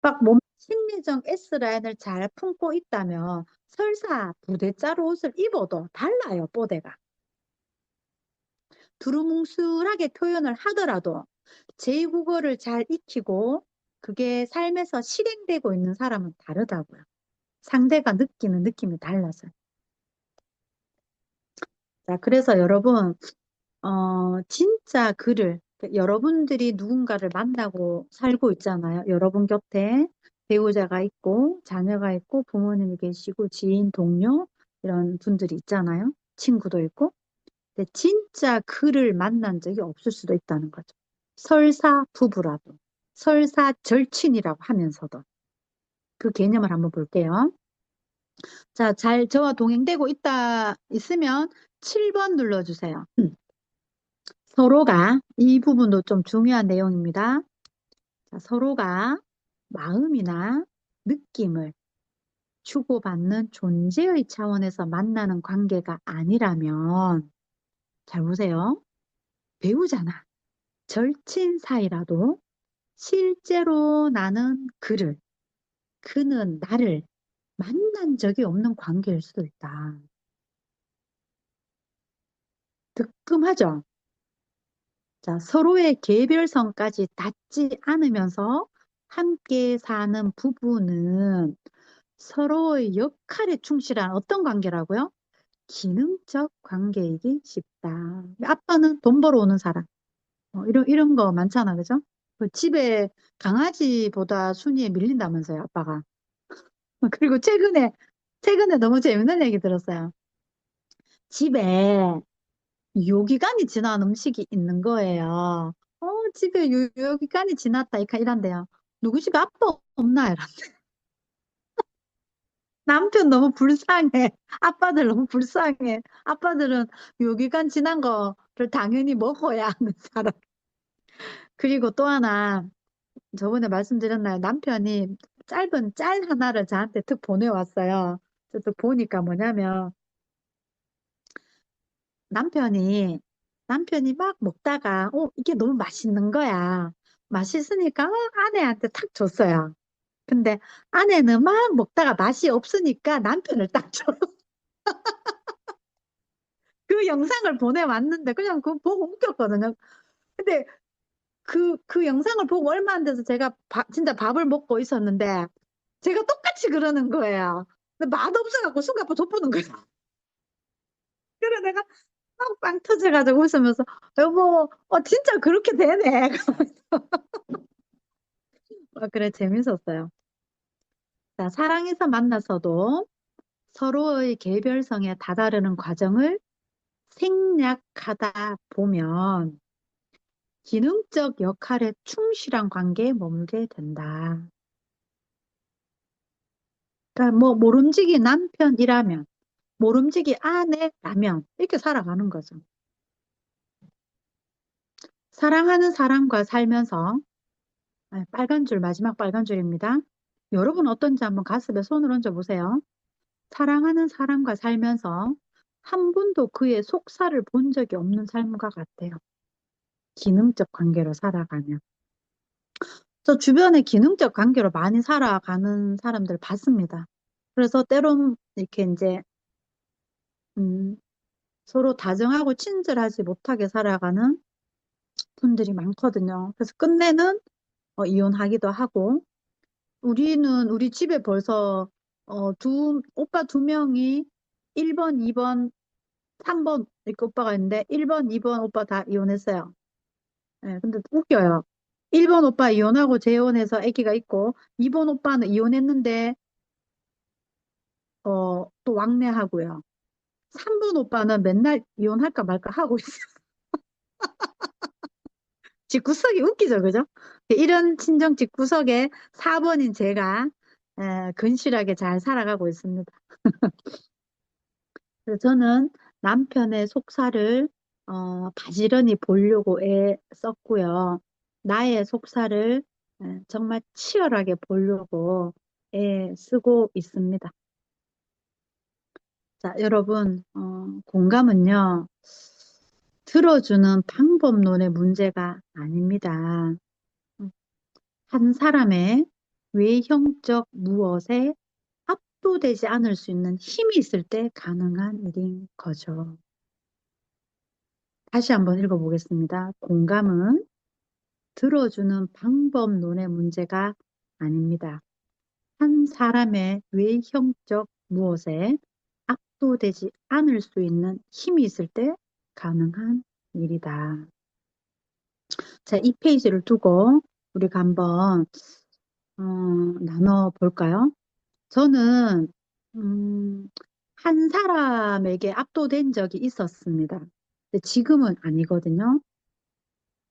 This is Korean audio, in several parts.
막 몸 심리적 S라인을 잘 품고 있다면 설사 부대짜루 옷을 입어도 달라요, 뽀대가. 두루뭉술하게 표현을 하더라도 제2국어를 잘 익히고 그게 삶에서 실행되고 있는 사람은 다르다고요. 상대가 느끼는 느낌이 달라서요. 자, 그래서 여러분, 진짜 글을, 여러분들이 누군가를 만나고 살고 있잖아요. 여러분 곁에 배우자가 있고, 자녀가 있고, 부모님이 계시고, 지인, 동료, 이런 분들이 있잖아요. 친구도 있고. 근데 진짜 그를 만난 적이 없을 수도 있다는 거죠. 설사 부부라도, 설사 절친이라고 하면서도. 그 개념을 한번 볼게요. 자, 잘 저와 동행되고 있으면 7번 눌러주세요. 서로가, 이 부분도 좀 중요한 내용입니다. 자, 서로가 마음이나 느낌을 주고받는 존재의 차원에서 만나는 관계가 아니라면, 잘 보세요. 배우자나 절친 사이라도 실제로 나는 그는 나를 만난 적이 없는 관계일 수도 있다. 뜨끔하죠? 자, 서로의 개별성까지 닿지 않으면서 함께 사는 부부는 서로의 역할에 충실한 어떤 관계라고요? 기능적 관계이기 쉽다. 아빠는 돈 벌어오는 사람. 이런 거 많잖아, 그죠? 그 집에 강아지보다 순위에 밀린다면서요, 아빠가. 그리고 최근에 너무 재밌는 얘기 들었어요. 집에 요기간이 지난 음식이 있는 거예요. 집에 요기간이 지났다, 이란데요. 누구 집에 아빠 없나? 이런. 남편 너무 불쌍해. 아빠들 너무 불쌍해. 아빠들은 요기간 지난 거를 당연히 먹어야 하는 사람. 그리고 또 하나, 저번에 말씀드렸나요? 남편이 짧은 짤 하나를 저한테 툭 보내왔어요. 저또 보니까 뭐냐면, 남편이, 남편이 막 먹다가, 이게 너무 맛있는 거야. 맛있으니까 아내한테 탁 줬어요. 근데 아내는 막 먹다가 맛이 없으니까 남편을 딱 줘. 그 영상을 보내왔는데 그냥 그거 보고 웃겼거든요. 근데 그 영상을 보고 얼마 안 돼서 제가 진짜 밥을 먹고 있었는데 제가 똑같이 그러는 거예요. 근데 맛없어갖고 손가락 돋보는 거야. 그래 내가 막 빵 터져가지고 웃으면서 여보, 진짜 그렇게 되네. 그래 재밌었어요. 자, 사랑해서 만나서도 서로의 개별성에 다다르는 과정을 생략하다 보면 기능적 역할에 충실한 관계에 머물게 된다. 그러니까 뭐 모름지기 남편이라면, 모름지기 아내라면 이렇게 살아가는 거죠. 사랑하는 사람과 살면서 빨간 줄, 마지막 빨간 줄입니다. 여러분 어떤지 한번 가슴에 손을 얹어 보세요. 사랑하는 사람과 살면서 한 번도 그의 속살을 본 적이 없는 삶과 같아요. 기능적 관계로 살아가면. 저 주변에 기능적 관계로 많이 살아가는 사람들 봤습니다. 그래서 때론 이렇게 이제 음, 서로 다정하고 친절하지 못하게 살아가는 분들이 많거든요. 그래서 끝내는 이혼하기도 하고 우리 집에 벌써 오빠 두 명이 1번, 2번, 3번 이렇게 오빠가 있는데 1번, 2번 오빠 다 이혼했어요. 예, 근데 웃겨요. 1번 오빠 이혼하고 재혼해서 아기가 있고 2번 오빠는 이혼했는데 또 왕래하고요. 3번 오빠는 맨날 이혼할까 말까 하고 있어요. 집구석이 웃기죠, 그죠? 이런 친정 집구석에 4번인 제가 근실하게 잘 살아가고 있습니다. 그래서 저는 남편의 속살을 바지런히 보려고 애썼고요. 나의 속살을 정말 치열하게 보려고 애쓰고 있습니다. 자, 여러분, 공감은요, 들어주는 방법론의 문제가 아닙니다. 한 사람의 외형적 무엇에 압도되지 않을 수 있는 힘이 있을 때 가능한 일인 거죠. 다시 한번 읽어보겠습니다. 공감은 들어주는 방법론의 문제가 아닙니다. 한 사람의 외형적 무엇에 압도되지 않을 수 있는 힘이 있을 때 가능한 일이다. 자, 이 페이지를 두고 우리가 한번 나눠볼까요? 저는 한 사람에게 압도된 적이 있었습니다. 근데 지금은 아니거든요.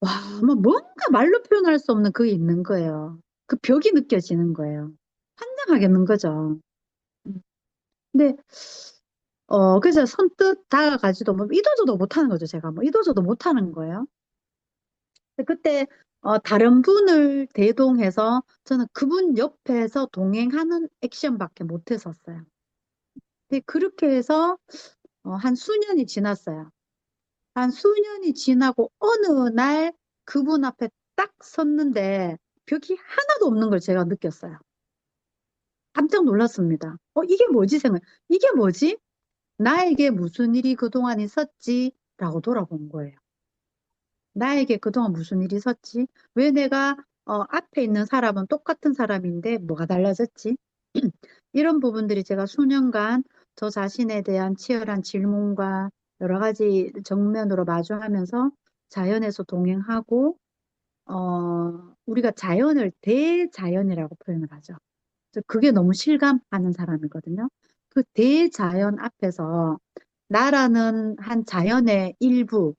와, 뭐 뭔가 말로 표현할 수 없는 그게 있는 거예요. 그 벽이 느껴지는 거예요. 환장하겠는 거죠. 음. 근데 그래서 선뜻 다가가지도 뭐 이도저도 못하는 거죠. 제가 뭐 이도저도 못하는 거예요. 근데 그때 다른 분을 대동해서 저는 그분 옆에서 동행하는 액션밖에 못했었어요. 근데 그렇게 해서 한 수년이 지났어요. 한 수년이 지나고 어느 날 그분 앞에 딱 섰는데 벽이 하나도 없는 걸 제가 느꼈어요. 깜짝 놀랐습니다. 이게 뭐지 생각. 이게 뭐지? 나에게 무슨 일이 그동안 있었지? 라고 돌아본 거예요. 나에게 그동안 무슨 일이 있었지? 왜 내가 앞에 있는 사람은 똑같은 사람인데 뭐가 달라졌지? 이런 부분들이 제가 수년간 저 자신에 대한 치열한 질문과 여러 가지 정면으로 마주하면서 자연에서 동행하고, 우리가 자연을 대자연이라고 표현을 하죠. 그래서 그게 너무 실감하는 사람이거든요. 그 대자연 앞에서 나라는 한 자연의 일부,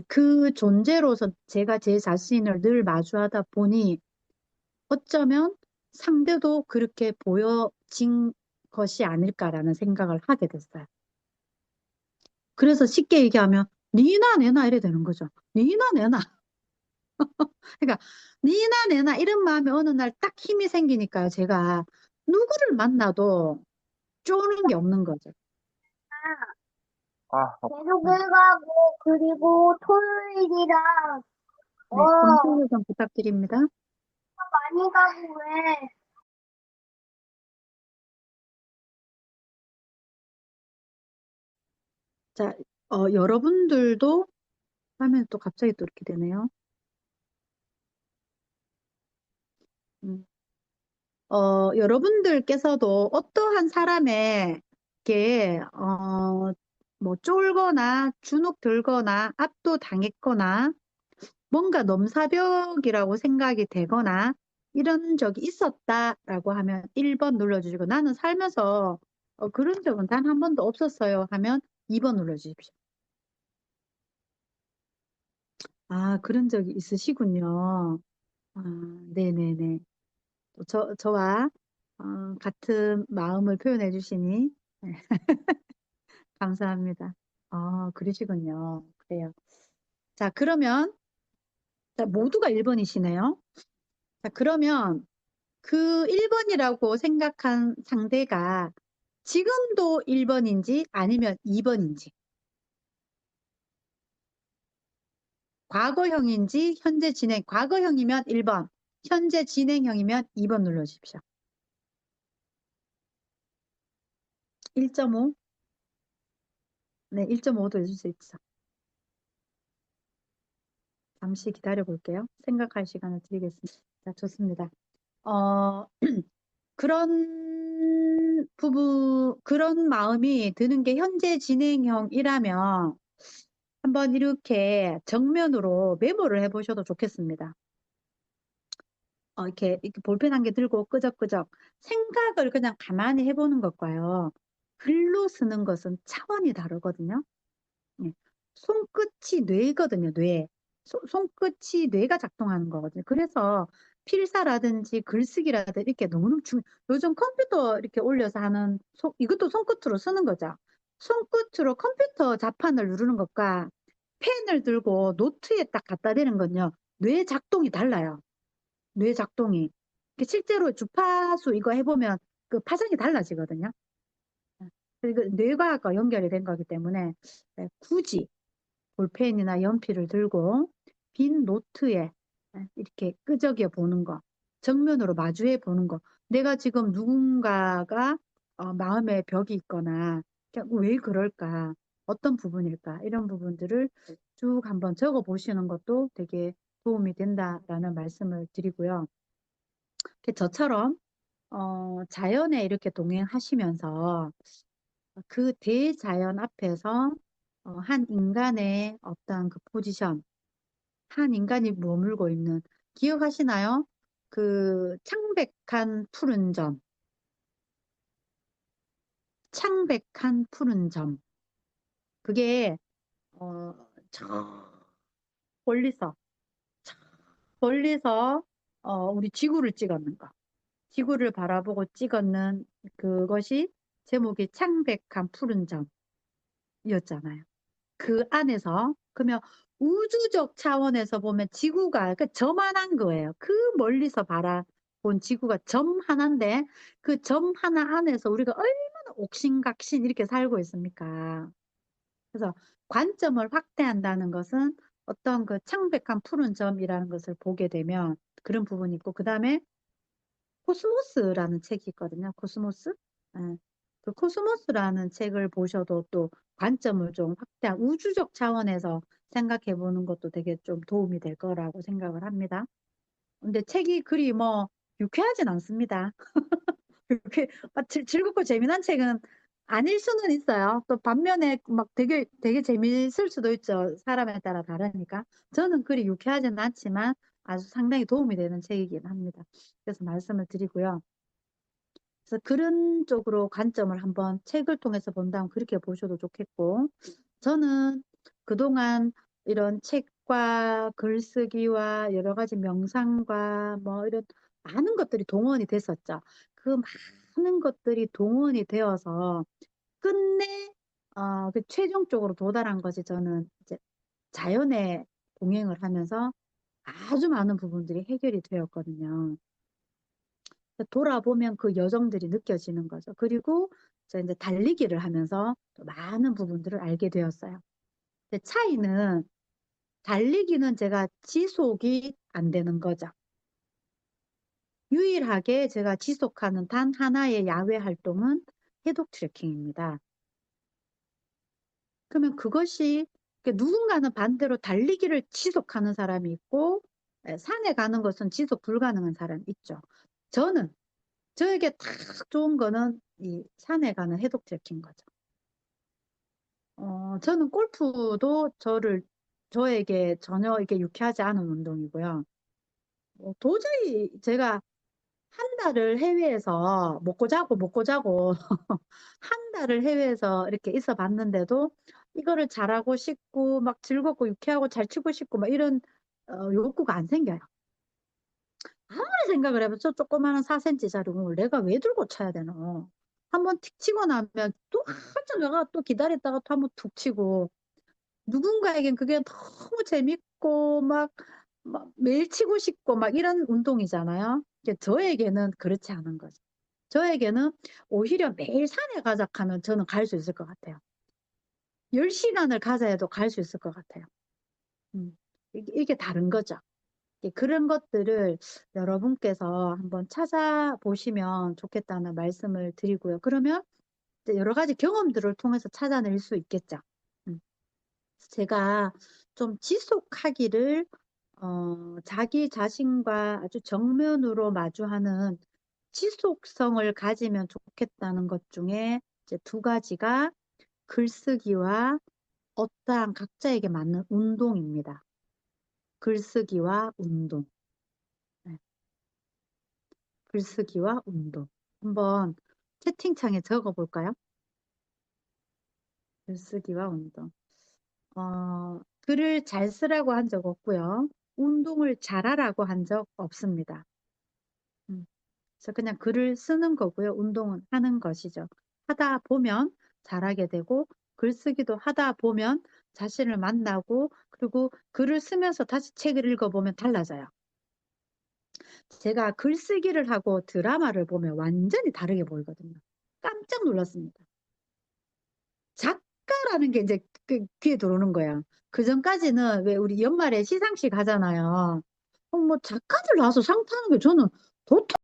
그 존재로서 제가 제 자신을 늘 마주하다 보니 어쩌면 상대도 그렇게 보여진 것이 아닐까라는 생각을 하게 됐어요. 그래서 쉽게 얘기하면 니나 내나 이래 되는 거죠. 니나 내나. 그러니까 니나 내나 이런 마음이 어느 날 딱 힘이 생기니까요. 제가 누구를 만나도 쪼는 게 없는 거죠. 계속 네, 일가고 그리고 토요일이랑 네, 음성 요청 부탁드립니다. 많이 가고 왜 자, 여러분들도 하면 또 갑자기 또 이렇게 되네요. 음. 여러분들께서도 어떠한 사람에게, 뭐, 쫄거나 주눅 들거나 압도당했거나 뭔가 넘사벽이라고 생각이 되거나 이런 적이 있었다라고 하면 1번 눌러주시고 나는 살면서 그런 적은 단 한 번도 없었어요 하면 2번 눌러주십시오. 아, 그런 적이 있으시군요. 아, 네네네. 저와 같은 마음을 표현해 주시니 네, 감사합니다. 그러시군요. 그래요. 자, 그러면 자, 모두가 1번이시네요. 자, 그러면 그 1번이라고 생각한 상대가 지금도 1번인지 아니면 2번인지, 과거형인지 현재 진행, 과거형이면 1번, 현재 진행형이면 2번 눌러주십시오. 1.5? 네, 1.5도 해줄 수 있죠. 잠시 기다려 볼게요. 생각할 시간을 드리겠습니다. 자, 좋습니다. 어, 그런 마음이 드는 게 현재 진행형이라면 한번 이렇게 정면으로 메모를 해보셔도 좋겠습니다. 이렇게 볼펜 한 개 들고 끄적끄적 생각을 그냥 가만히 해보는 것과요. 글로 쓰는 것은 차원이 다르거든요. 예. 손끝이 뇌거든요, 뇌. 손끝이 뇌가 작동하는 거거든요. 그래서 필사라든지 글쓰기라든지 이렇게 너무너무 요즘 컴퓨터 이렇게 올려서 하는, 이것도 손끝으로 쓰는 거죠. 손끝으로 컴퓨터 자판을 누르는 것과 펜을 들고 노트에 딱 갖다 대는 건요. 뇌 작동이 달라요. 뇌 작동이. 실제로 주파수 이거 해보면 그 파장이 달라지거든요. 그리고 뇌과학과 연결이 된 거기 때문에 굳이 볼펜이나 연필을 들고 빈 노트에 이렇게 끄적여 보는 거. 정면으로 마주해 보는 거. 내가 지금 누군가가 마음에 벽이 있거나 그냥 왜 그럴까? 어떤 부분일까? 이런 부분들을 쭉 한번 적어 보시는 것도 되게 도움이 된다라는 말씀을 드리고요. 저처럼 자연에 이렇게 동행하시면서 그 대자연 앞에서 한 인간의 어떤 그 포지션, 한 인간이 머물고 있는, 기억하시나요? 그 창백한 푸른 점, 창백한 푸른 점. 그게 저 멀리서, 저 멀리서 우리 지구를 찍었는 거. 지구를 바라보고 찍었는 그것이 제목이 창백한 푸른 점이었잖아요. 그 안에서 그러면 우주적 차원에서 보면 지구가 그 저만한 거예요. 그 멀리서 바라본 지구가 점 하나인데 그 점 하나 안에서 우리가 얼마나 옥신각신 이렇게 살고 있습니까? 그래서 관점을 확대한다는 것은 어떤 그 창백한 푸른 점이라는 것을 보게 되면 그런 부분이 있고 그다음에 코스모스라는 책이 있거든요. 코스모스. 예. 그 코스모스라는 책을 보셔도 또 관점을 좀 확대한 우주적 차원에서 생각해 보는 것도 되게 좀 도움이 될 거라고 생각을 합니다. 근데 책이 그리 뭐 유쾌하진 않습니다. 유쾌, 즐겁고 재미난 책은 아닐 수는 있어요. 또 반면에 막 되게 재미있을 수도 있죠. 사람에 따라 다르니까. 저는 그리 유쾌하진 않지만 아주 상당히 도움이 되는 책이긴 합니다. 그래서 말씀을 드리고요. 그래서 그런 쪽으로 관점을 한번 책을 통해서 본다면 그렇게 보셔도 좋겠고, 저는 그동안 이런 책과 글쓰기와 여러 가지 명상과 뭐 이런 많은 것들이 동원이 됐었죠. 그 많은 것들이 동원이 되어서 끝내 그 최종적으로 도달한 것이 저는 이제 자연에 동행을 하면서 아주 많은 부분들이 해결이 되었거든요. 돌아보면 그 여정들이 느껴지는 거죠. 그리고 저 이제 달리기를 하면서 또 많은 부분들을 알게 되었어요. 근데 차이는 달리기는 제가 지속이 안 되는 거죠. 유일하게 제가 지속하는 단 하나의 야외 활동은 해독 트레킹입니다. 그러면 그것이 누군가는 반대로 달리기를 지속하는 사람이 있고 산에 가는 것은 지속 불가능한 사람이 있죠. 저는 저에게 딱 좋은 거는 이 산에 가는 해독 트레킹 거죠. 저는 골프도 저에게 전혀 이게 유쾌하지 않은 운동이고요. 도저히 제가 한 달을 해외에서 먹고 자고 한 달을 해외에서 이렇게 있어 봤는데도 이거를 잘하고 싶고 막 즐겁고 유쾌하고 잘 치고 싶고 막 이런 욕구가 안 생겨요. 아무리 생각을 해도 저 조그마한 4cm짜리 공을 내가 왜 들고 쳐야 되노? 한번 틱 치고 나면 또 한참 내가 또 기다렸다가 또 한번 툭 치고 누군가에겐 그게 너무 재밌고 막 매일 치고 싶고 막 이런 운동이잖아요. 근데 저에게는 그렇지 않은 거죠. 저에게는 오히려 매일 산에 가자 하면 저는 갈 수 있을 것 같아요. 10시간을 가자 해도 갈 수 있을 것 같아요. 음, 이게 다른 거죠. 그런 것들을 여러분께서 한번 찾아보시면 좋겠다는 말씀을 드리고요. 그러면 이제 여러 가지 경험들을 통해서 찾아낼 수 있겠죠. 음. 제가 좀 지속하기를 자기 자신과 아주 정면으로 마주하는 지속성을 가지면 좋겠다는 것 중에 이제 두 가지가 글쓰기와 어떠한 각자에게 맞는 운동입니다. 글쓰기와 운동. 네, 글쓰기와 운동. 한번 채팅창에 적어 볼까요? 글쓰기와 운동. 글을 잘 쓰라고 한 적 없고요. 운동을 잘하라고 한 적 없습니다. 음, 그래서 그냥 글을 쓰는 거고요. 운동은 하는 것이죠. 하다 보면 잘하게 되고, 글쓰기도 하다 보면 자신을 만나고, 그리고 글을 쓰면서 다시 책을 읽어보면 달라져요. 제가 글쓰기를 하고 드라마를 보면 완전히 다르게 보이거든요. 깜짝 놀랐습니다. 작가라는 게 이제 귀에 들어오는 거야. 그 전까지는 왜 우리 연말에 시상식 하잖아요. 뭐 작가들 나와서 상 타는 게 저는 보통